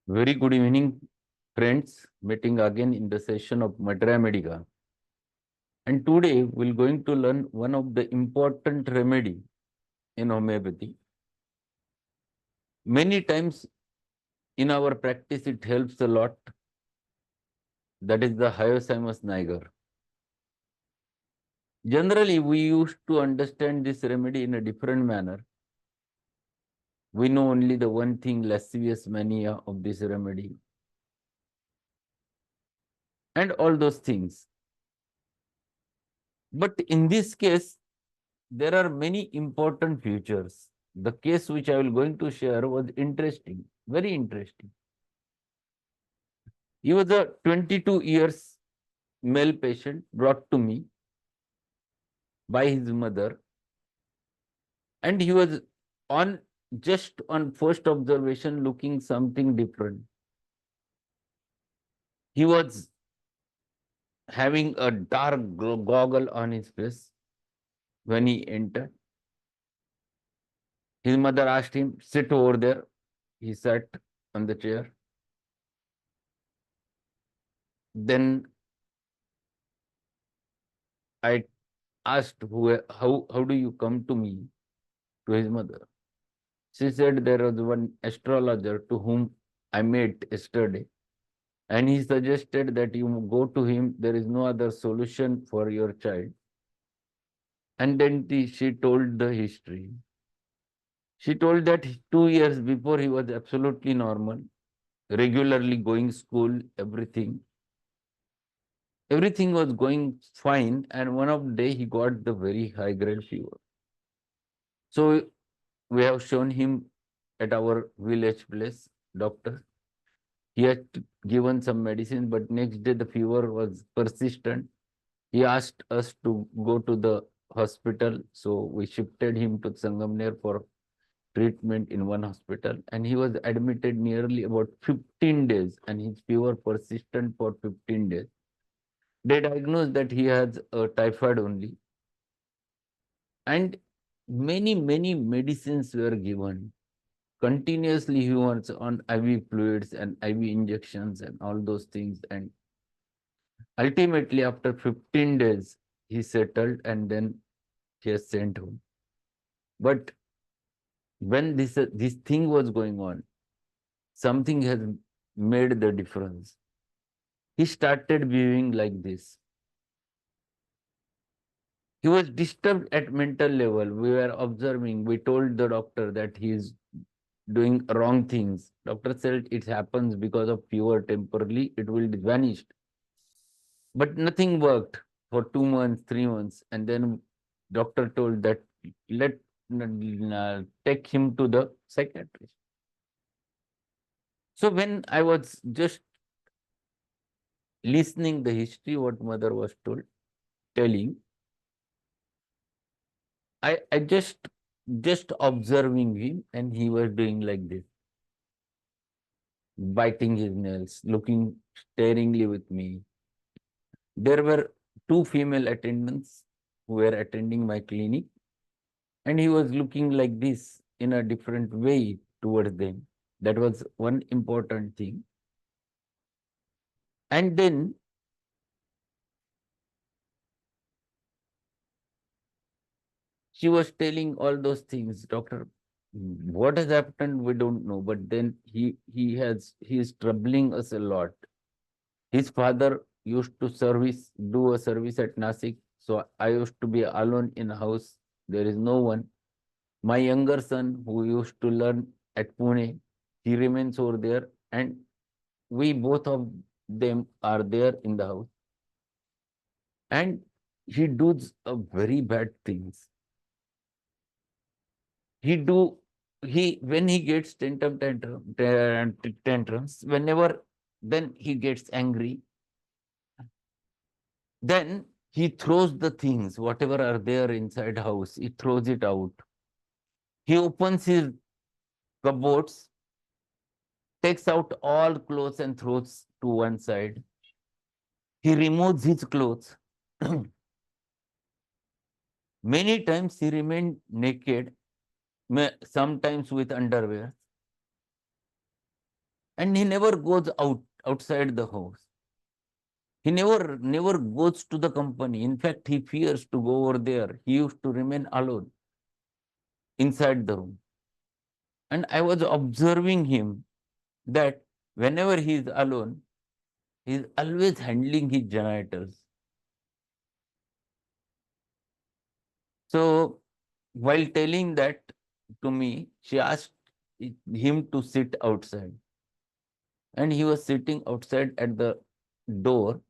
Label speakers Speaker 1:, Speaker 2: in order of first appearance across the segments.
Speaker 1: Very good evening, friends. Meeting again in the session of Materia Medica. And today we're going to learn one of the important remedy in homeopathy. Many times in our practice, it helps a lot. That is the Hyoscyamus Niger. Generally, we used to understand this remedy in a different manner. We know only the one thing, lascivious mania of this remedy, and all those things. But in this case, there are many important features. The case which I will going to share was interesting, very interesting. He was a 22 years male patient brought to me by his mother, and he was on just on first observation looking something different. He was having a dark goggle on his face when he entered. His mother asked him, sit over there. He sat on the chair. Then I asked, how do you come to me, to his mother? She said there was one astrologer to whom I met yesterday, and he suggested that you go to him. There is no other solution for your child. And then she told the history. She told that 2 years before he was absolutely normal, regularly going school, everything. Everything was going fine, and one of the day he got the very high grade fever. So we have shown him at our village place, doctor. He had given some medicine, but next day the fever was persistent. He asked us to go to the hospital, so we shifted him to Sangamner for treatment in one hospital, and he was admitted nearly about 15 days, and his fever persistent for 15 days. They diagnosed that he has a typhoid only, and many medicines were given. Continuously he was on IV fluids and IV injections and all those things, and ultimately after 15 days he settled, and then he was sent home. But when this thing was going on, something has made the difference. He started behaving like this. He was disturbed at mental level. We were observing. We told the doctor that he is doing wrong things. Doctor said it happens because of fever temporarily. It will vanish. But nothing worked for 2 months, 3 months. And then doctor told that let take him to the psychiatrist. So when I was just listening the history, what mother was telling, I just observing him, and he was doing like this, biting his nails, looking staringly with me. There were two female attendants who were attending my clinic, and he was looking like this in a different way towards them. That was one important thing. And then she was telling all those things, doctor. What has happened, we don't know. But then he is troubling us a lot. His father used to do a service at Nasik. So I used to be alone in a house. There is no one. My younger son, who used to learn at Pune, he remains over there, and we both of them are there in the house. And he does a very bad things. He do he when he gets tantrums, whenever then he gets angry, then he throws the things, whatever are there inside house, he throws it out. He opens his cupboards, takes out all clothes and throws to one side. He removes his clothes. Many times he remained naked, sometimes with underwear. And he never goes outside the house. He never goes to the company. In fact, he fears to go over there. He used to remain alone inside the room. And I was observing him that whenever he is alone, he is always handling his genitals. So while telling that to me, she asked him to sit outside. And he was sitting outside at the door.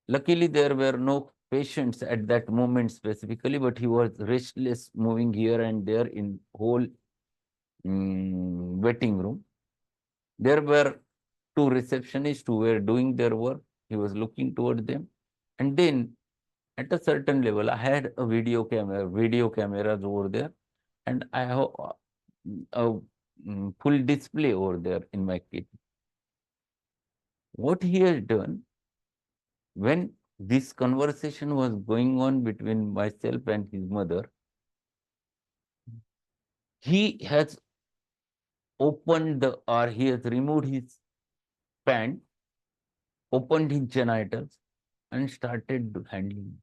Speaker 1: Luckily, there were no patients at that moment specifically, but he was restless, moving here and there in whole waiting room. There were two receptionists who were doing their work. He was looking toward them. And then at a certain level, I had a video cameras over there, and I have a full display over there in my kitchen. What he has done, when this conversation was going on between myself and his mother, he has he has removed his pant, opened his genitals, and started handling.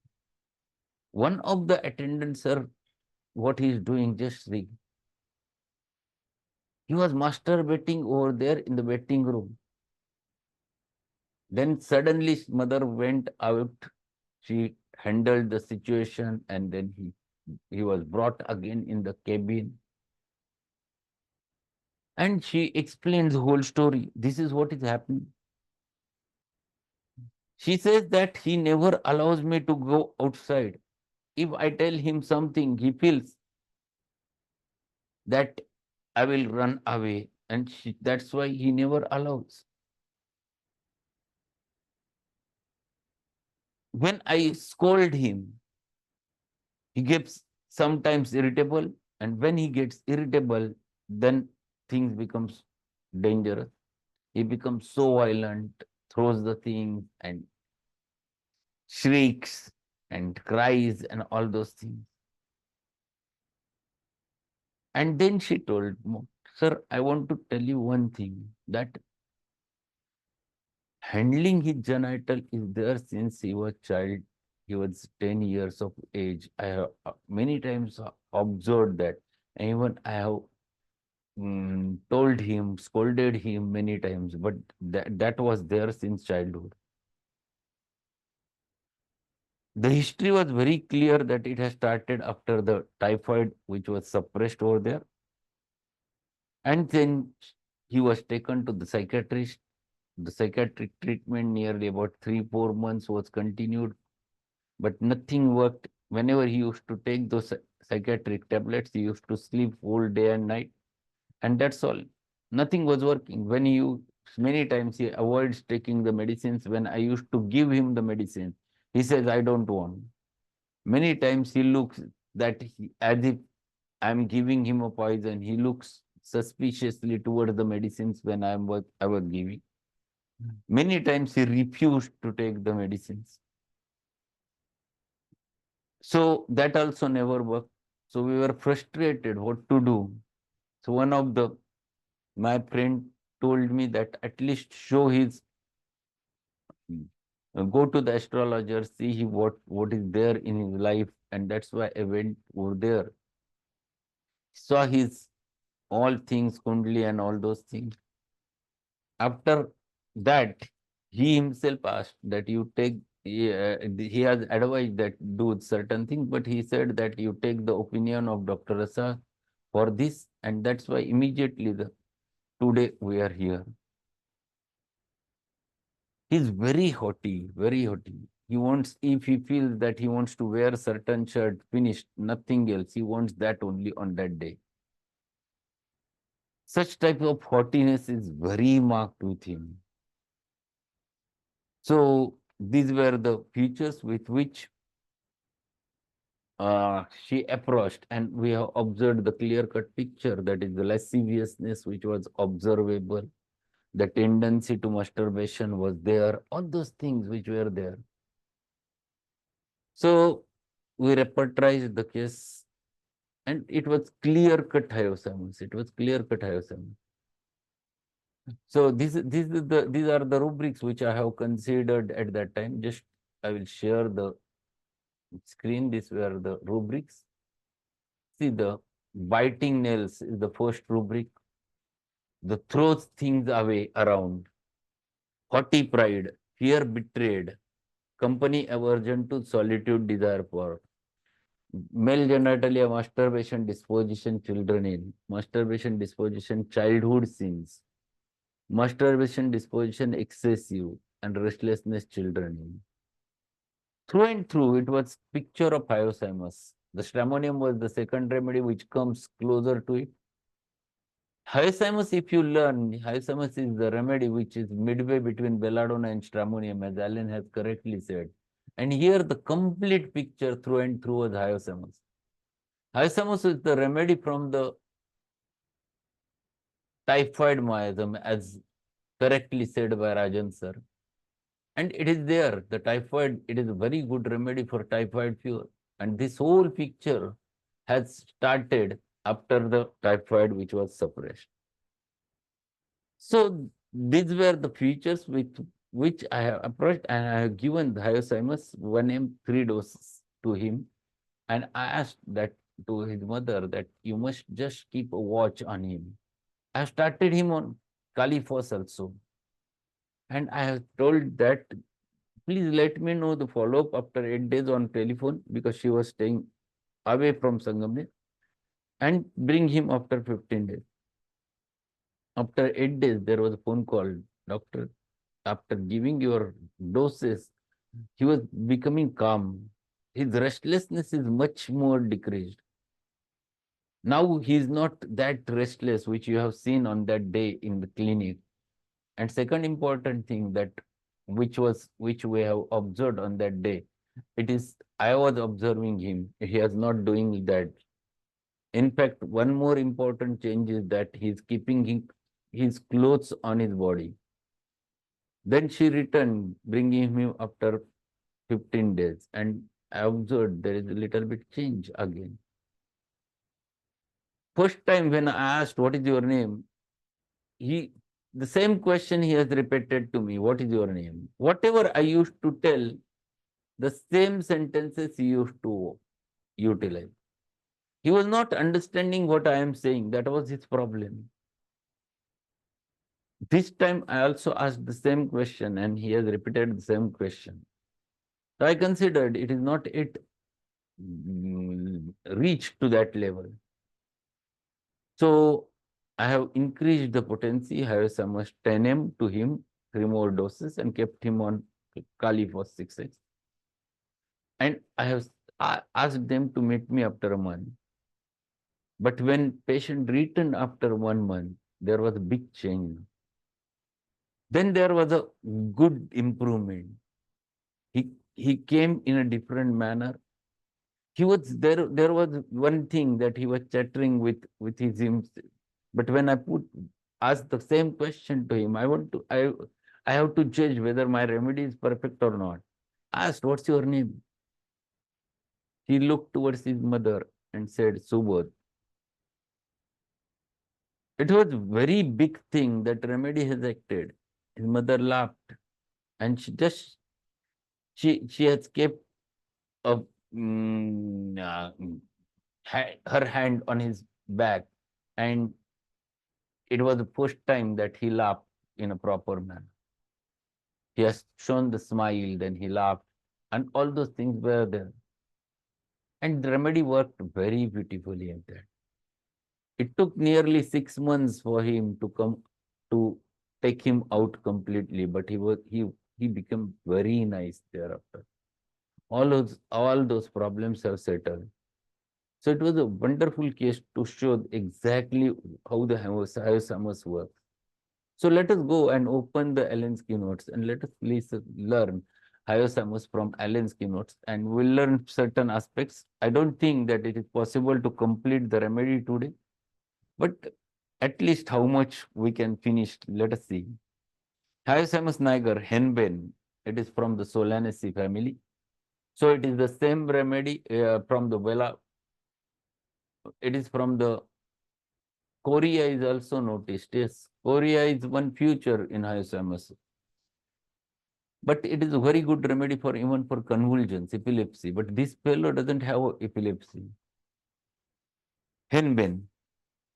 Speaker 1: One of the attendants, sir, what he is doing, just see. He was masturbating over there in the waiting room. Then suddenly mother went out. She handled the situation, and then he was brought again in the cabin. And she explained the whole story. This is what is happening. She says that he never allows me to go outside. If I tell him something, he feels that I will run away. And that's why he never allows. When I scold him, he gets sometimes irritable. And when he gets irritable, then things becomes dangerous. He becomes so violent, throws the things and shrieks and cries and all those things. And then she told me, sir, I want to tell you one thing, that handling his genital is there since he was child. He was 10 years of age. I have many times observed that. And even I have told him, scolded him many times, but that was there since childhood. The history was very clear that it has started after the typhoid, which was suppressed over there. And then he was taken to the psychiatrist. The psychiatric treatment nearly about 3-4 months was continued, but nothing worked. Whenever he used to take those psychiatric tablets, he used to sleep whole day and night, and that's all. Nothing was working. Many times he avoids taking the medicines. When I used to give him the medicine, he says, I don't want. Many times he looks as if I'm giving him a poison. He looks suspiciously towards the medicines when I was giving. Many times he refused to take the medicines. So that also never worked. So we were frustrated what to do. So my friend told me that at least show his go to the astrologer, see what is there in his life, and that's why I went over there. Saw his all things, Kundli and all those things. After that, he himself asked that you take, he has advised that do certain things, but he said that you take the opinion of Dr. Rasal for this, and that's why immediately today we are here. He's very haughty, very haughty. If he feels that he wants to wear certain shirt, finished, nothing else. He wants that only on that day. Such type of haughtiness is very marked with him. So these were the features with which she approached, and we have observed the clear-cut picture, that is the lasciviousness which was observable, the tendency to masturbation was there, all those things which were there. So we repertorized the case, and it was clear-cut Hyoscyamus. It was clear-cut Hyoscyamus. So these are the rubrics which I have considered at that time. Just I will share the screen. These were the rubrics. See, the biting nails is the first rubric. The throws things away around. Haughty pride, fear betrayed, company aversion to solitude, desire for. Male genitalia, masturbation, disposition, children in. Masturbation, disposition, childhood sins. Masturbation, disposition, excessive, and restlessness, children in. Through and through, it was picture of Hyoscyamus. The stramonium was the second remedy which comes closer to it. Hyoscyamus, if you learn, Hyoscyamus is the remedy which is midway between belladonna and stramonium, as Allen has correctly said. And here the complete picture through and through was Hyoscyamus. Hyoscyamus is the remedy from the typhoid miasm, as correctly said by Rajan sir. And it is there, the typhoid, it is a very good remedy for typhoid fever. And this whole picture has started after the typhoid which was suppressed. So these were the features with which I have approached, and I have given the Hyoscyamus 1 m 3 doses to him. And I asked that to his mother that you must just keep a watch on him. I have started him on Califos also. And I have told that please let me know the follow-up after 8 days on telephone, because she was staying away from Sangamne, and bring him after 15 days. After 8 days, there was a phone call. Doctor, after giving your doses, he was becoming calm. His restlessness is much more decreased. Now he is not that restless, which you have seen on that day in the clinic. And second important thing that which we have observed on that day, it is I was observing him. He is not doing that. In fact, one more important change is that he is keeping his clothes on his body. Then she returned, bringing him after 15 days, and I observed there is a little bit change again. First time when I asked, what is your name? The same question he has repeated to me, what is your name? Whatever I used to tell, the same sentences he used to utilize. He was not understanding what I am saying. That was his problem. This time I also asked the same question and he has repeated the same question. So I considered it is not yet reached to that level. So I have increased the potency, I have some 10 m to him, 3 more doses, and kept him on Kali for 6 days. And I have asked them to meet me after a month. But when patient returned after 1 month, there was a big change. Then there was a good improvement. He came in a different manner. He was there. There was one thing that he was chattering with his himself. But when I asked the same question to him, I have to judge whether my remedy is perfect or not. I asked, what's your name? He looked towards his mother and said, Subodh. It was a very big thing that remedy has acted. His mother laughed, and she has kept a, her hand on his back, and it was the first time that he laughed in a proper manner. He has shown the smile, then he laughed, and all those things were there. And the remedy worked very beautifully at that. It took nearly 6 months for him to come to take him out completely, but he became very nice thereafter. All those problems have settled. So it was a wonderful case to show exactly how the Hyoscyamus works. So let us go and open the Allen's notes and let us please learn Hyoscyamus from Allen's notes, and we'll learn certain aspects. I don't think that it is possible to complete the remedy today, but at least how much we can finish, let us see. Hyoscyamus niger, henbane, it is from the Solanaceae family. So it is the same remedy from the Vela. It is from the chorea is also noticed. Yes, chorea is one feature in Hyoscyamus. But it is a very good remedy for even for convulsions, epilepsy. But this fellow doesn't have epilepsy. Henbane.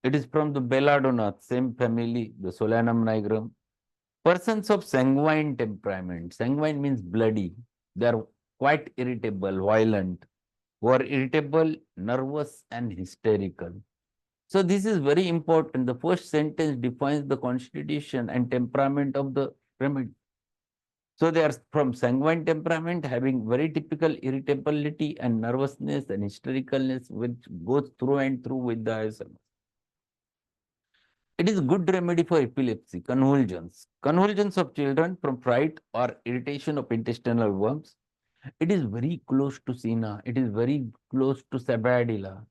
Speaker 1: It is from the belladonna, same family, the Solanum nigrum. Persons of sanguine temperament. Sanguine means bloody. They are quite irritable, violent, who are irritable, nervous, and hysterical. So this is very important. The first sentence defines the constitution and temperament of the remedy. So they are from sanguine temperament, having very typical irritability and nervousness and hystericalness, which goes through and through with the ISM. It is a good remedy for epilepsy, convulsions. Convulsions of children from fright or irritation of intestinal worms. It is very close to Sina. It is very close to Sabadilla.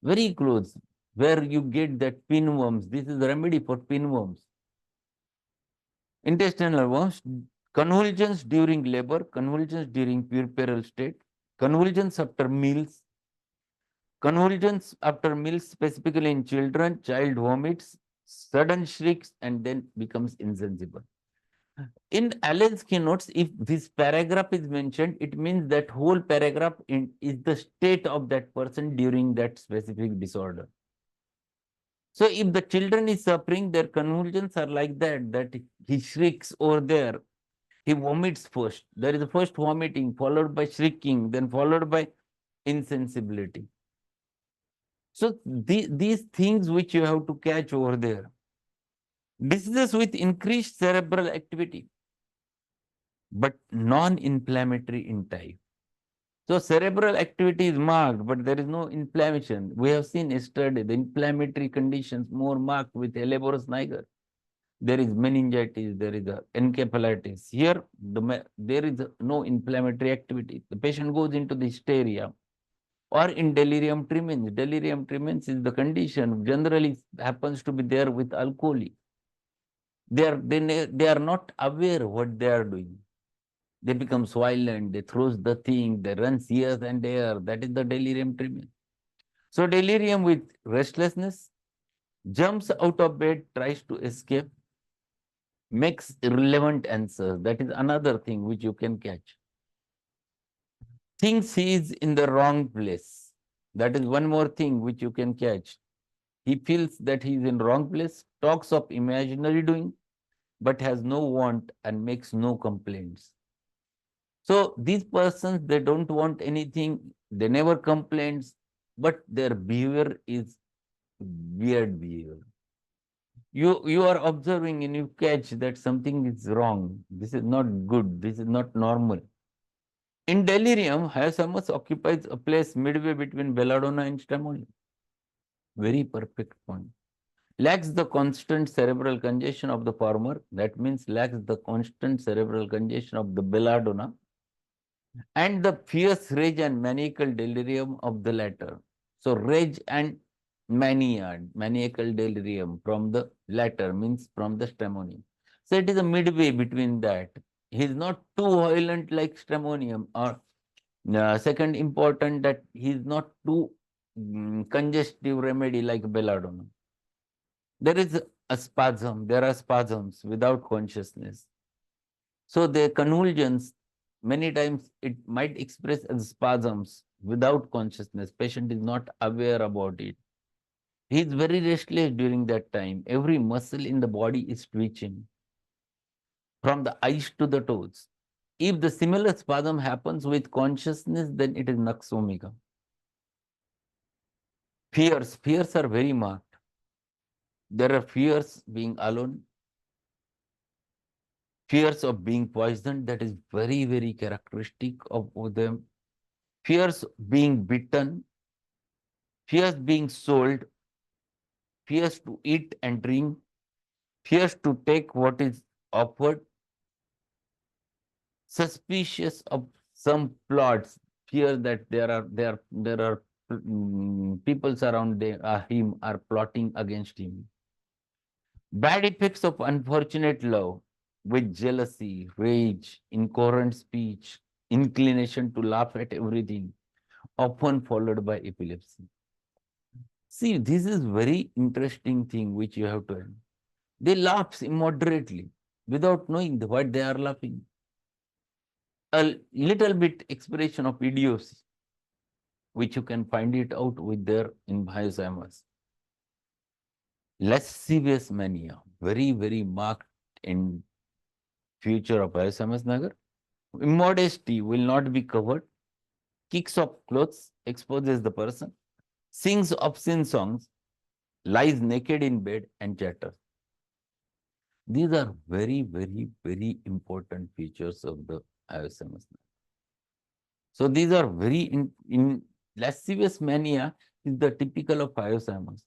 Speaker 1: Very close. Where you get that pinworms. This is the remedy for pinworms. Intestinal worms, convulsions during labor, convulsions during puerperal state, convulsions after meals, convulsions after meals, specifically in children, child vomits, sudden shrieks, and then becomes insensible. In Allen's keynotes, if this paragraph is mentioned, it means that whole paragraph is the state of that person during that specific disorder. So if the children is suffering, their convulsions are like that he shrieks over there. He vomits first. There is a first vomiting, followed by shrieking, then followed by insensibility. So these things which you have to catch over there. Diseases with increased cerebral activity, but non-inflammatory in type. So cerebral activity is marked, but there is no inflammation. We have seen yesterday the inflammatory conditions more marked with Hyoscyamus Niger. There is meningitis, there is encephalitis. Here, there is no inflammatory activity. The patient goes into the hysteria or in delirium tremens. Delirium tremens is the condition generally happens to be there with alcohol. They are not aware what they are doing. They become violent, they throws the thing, they run here and there. That is the delirium tremens. So delirium with restlessness, jumps out of bed, tries to escape, makes irrelevant answers. That is another thing which you can catch. Thinks he is in the wrong place. That is one more thing which you can catch. He feels that he is in wrong place, talks of imaginary doing, but has no want and makes no complaints. So these persons, they don't want anything, they never complains, but their behavior is weird behavior. You are observing and you catch that something is wrong. This is not good. This is not normal. In delirium, Hyoscyamus occupies a place midway between belladonna and stramonium. Very perfect point. Lacks the constant cerebral congestion of the former. That means lacks the constant cerebral congestion of the belladonna and the fierce rage and maniacal delirium of the latter. So rage and mania, maniacal delirium from the latter means from the stramonium. So it is a midway between that. He is not too violent like stramonium, or second important that he is not too congestive remedy like belladonna. There is a spasm, there are spasms without consciousness. So the convulsions, many times it might express as spasms without consciousness. Patient is not aware about it. He is very restless during that time. Every muscle in the body is twitching from the eyes to the toes. If the similar spasm happens with consciousness, then it is nux omega. Fears are very marked. There are fears being alone, fears of being poisoned, that is very, very characteristic of them. Fears being bitten, fears being sold, fears to eat and drink, fears to take what is offered, suspicious of some plots, fear that there are people surrounding him are plotting against him. Bad effects of unfortunate love with jealousy, rage, incoherent speech, inclination to laugh at everything, often followed by epilepsy. See, this is very interesting thing which you have to learn. They laugh immoderately without knowing what they are laughing. A little bit expression of idiocy, which you can find it out with their in Hyoscyamus. Lascivious mania, very, very marked in future of Hyoscyamus Niger. Immodesty will not be covered. Kicks of clothes exposes the person. Sings obscene songs. Lies naked in bed and chatters. These are very, very, very important features of the Hyoscyamus Niger. So these are very in lascivious mania is the typical of Hyoscyamus.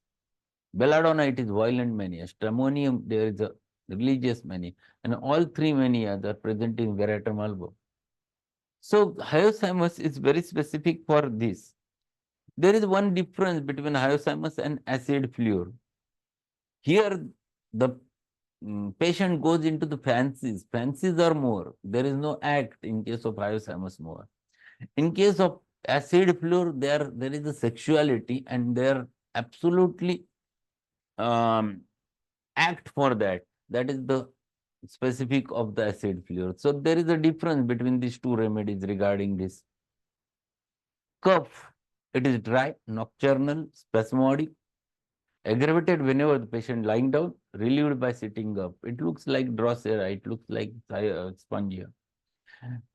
Speaker 1: Belladonna, it is violent mania. Stramonium, there is a religious mania. And all three manias are present in Veratrum album. So Hyoscyamus is very specific for this. There is one difference between Hyoscyamus and acid fluor. Here, the patient goes into the fancies. Fancies are more. There is no act in case of Hyoscyamus more. In case of acid fluor, there is a sexuality and they are absolutely act for that. That is the specific of the acid fluor. So there is a difference between these two remedies regarding this. Cough, it is dry, nocturnal, spasmodic, aggravated whenever the patient lying down, relieved by sitting up. It looks like Drosera, it looks like spongia.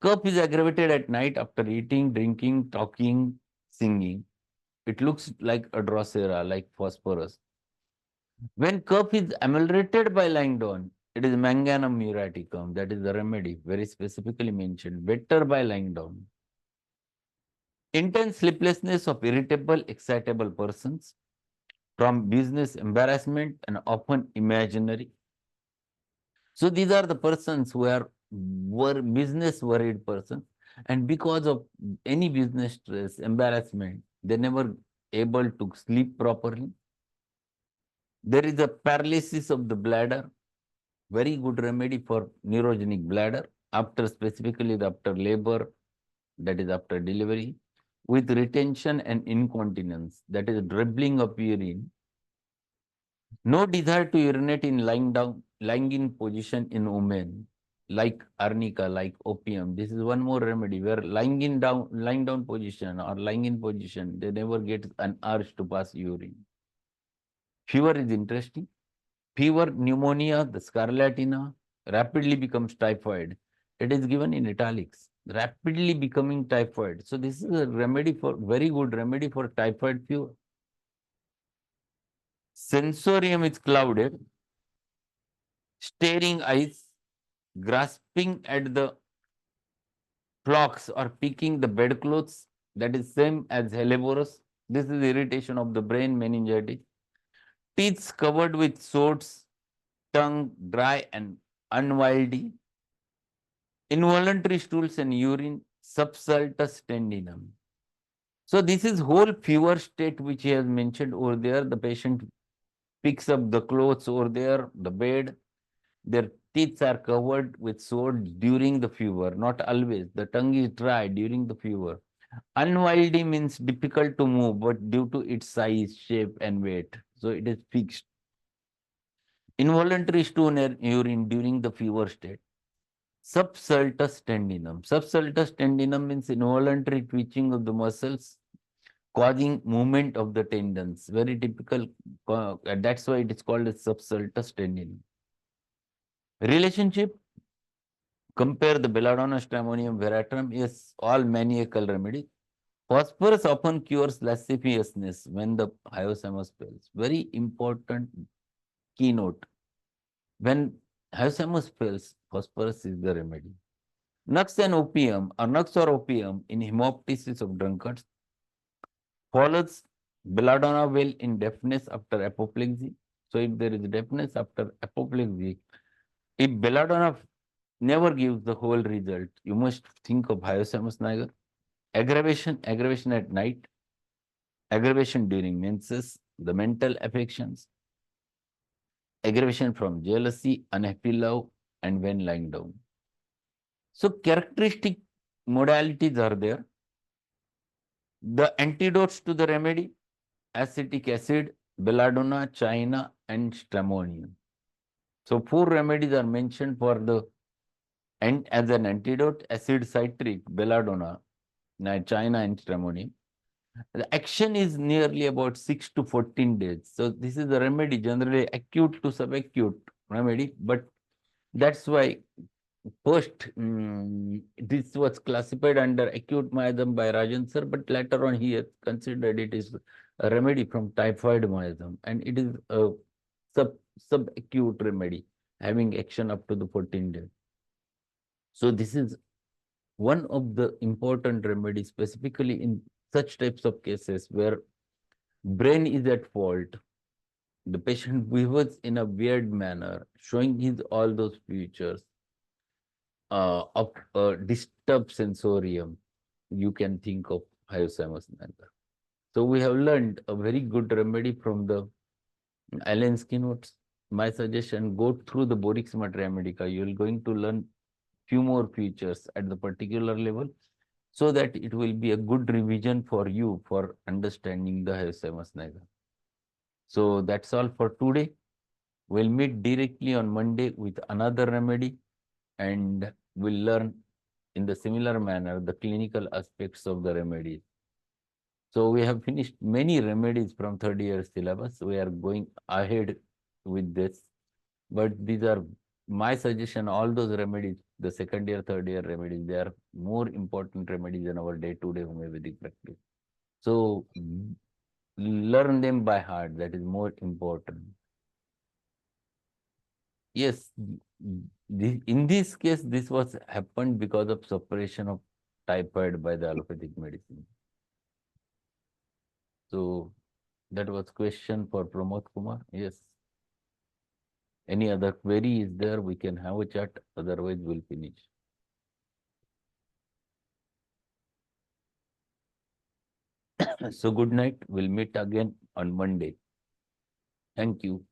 Speaker 1: Cough is aggravated at night after eating, drinking, talking, singing. It looks like a Drosera, like phosphorus. When cough is ameliorated by lying down, it is manganum muriaticum. That is the remedy, very specifically mentioned. Better by lying down. Intense sleeplessness of irritable, excitable persons from business embarrassment and often imaginary. So these are the persons who were business worried persons, and because of any business stress, embarrassment, they never able to sleep properly. There is a paralysis of the bladder, very good remedy for neurogenic bladder after specifically after labor, that is after delivery, with retention and incontinence, that is dribbling of urine. No desire to urinate in lying down, lying in position in women, like arnica, like opium. This is one more remedy where lying down position or lying in position, they never get an urge to pass urine. Fever is interesting. Fever, pneumonia, the scarlatina rapidly becomes typhoid. It is given in italics. Rapidly becoming typhoid. So this is a remedy for very good remedy for typhoid fever. Sensorium is clouded, staring eyes, grasping at the flocks or picking the bedclothes. That is same as helleborus. This is irritation of the brain, meningitis. Teeth covered with sores, tongue dry and unwieldy. Involuntary stools and urine, subsultus tendinum. So this is whole fever state which he has mentioned over there. The patient picks up the clothes over there, the bed. Their teeth are covered with sores during the fever, not always. The tongue is dry during the fever. Unwieldy means difficult to move, but due to its size, shape, and weight. So it is fixed. Involuntary stool and urine during the fever state. Subsultus tendinum. Subsultus tendinum means involuntary twitching of the muscles causing movement of the tendons. Very typical. That's why it is called as subsultus tendinum. Relationship. Compare the belladonna, stramonium, veratrum. Yes, all maniacal remedy. Phosphorus often cures lasciviousness when the Hyoscyamus fails. Very important keynote. When Hyoscyamus fails, phosphorus is the remedy. Nux and opium or nux or opium in hemoptysis of drunkards follows belladonna well in deafness after apoplexy. So if there is deafness after apoplexy, if belladonna never gives the whole result, you must think of Hyoscyamus Niger. Aggravation at night, aggravation during menses, the mental affections, aggravation from jealousy, unhappy love, and when lying down. So characteristic modalities are there. The antidotes to the remedy, acetic acid, belladonna, china, and stramonium. So 4 remedies are mentioned for the and as an antidote: acid citric, belladonna, china, and stramonium. The action is nearly about 6 to 14 days. So this is the remedy, generally acute to subacute remedy, but that's why first this was classified under acute miasm by Rajan sir, but later on he has considered it is a remedy from typhoid miasm, and it is a subacute remedy having action up to the 14 days. So this is one of the important remedies, specifically in such types of cases where brain is at fault. The patient behaves in a weird manner, showing his all those features of disturbed sensorium. You can think of Hyoscyamus Niger. So we have learned a very good remedy from the Allen's keynotes. My suggestion: go through the Borix Mater Medica. You are going to learn few more features at the particular level, so that it will be a good revision for you for understanding the Hyoscyamus Niger. So that's all for today. We'll meet directly on Monday with another remedy, and we'll learn in the similar manner the clinical aspects of the remedies. So we have finished many remedies from third year syllabus. We are going ahead with this, but these are my suggestion. All those remedies, the second year, third year remedies, they are more important remedies in our day-to-day homeopathic practice. So learn them by heart. That is more important. Yes, in this case, this was happened because of suppression of typhoid by the allopathic medicine. So that was question for Pramod Kumar. Yes. Any other query is there? We can have a chat. Otherwise, we'll finish. So good night. We'll meet again on Monday. Thank you.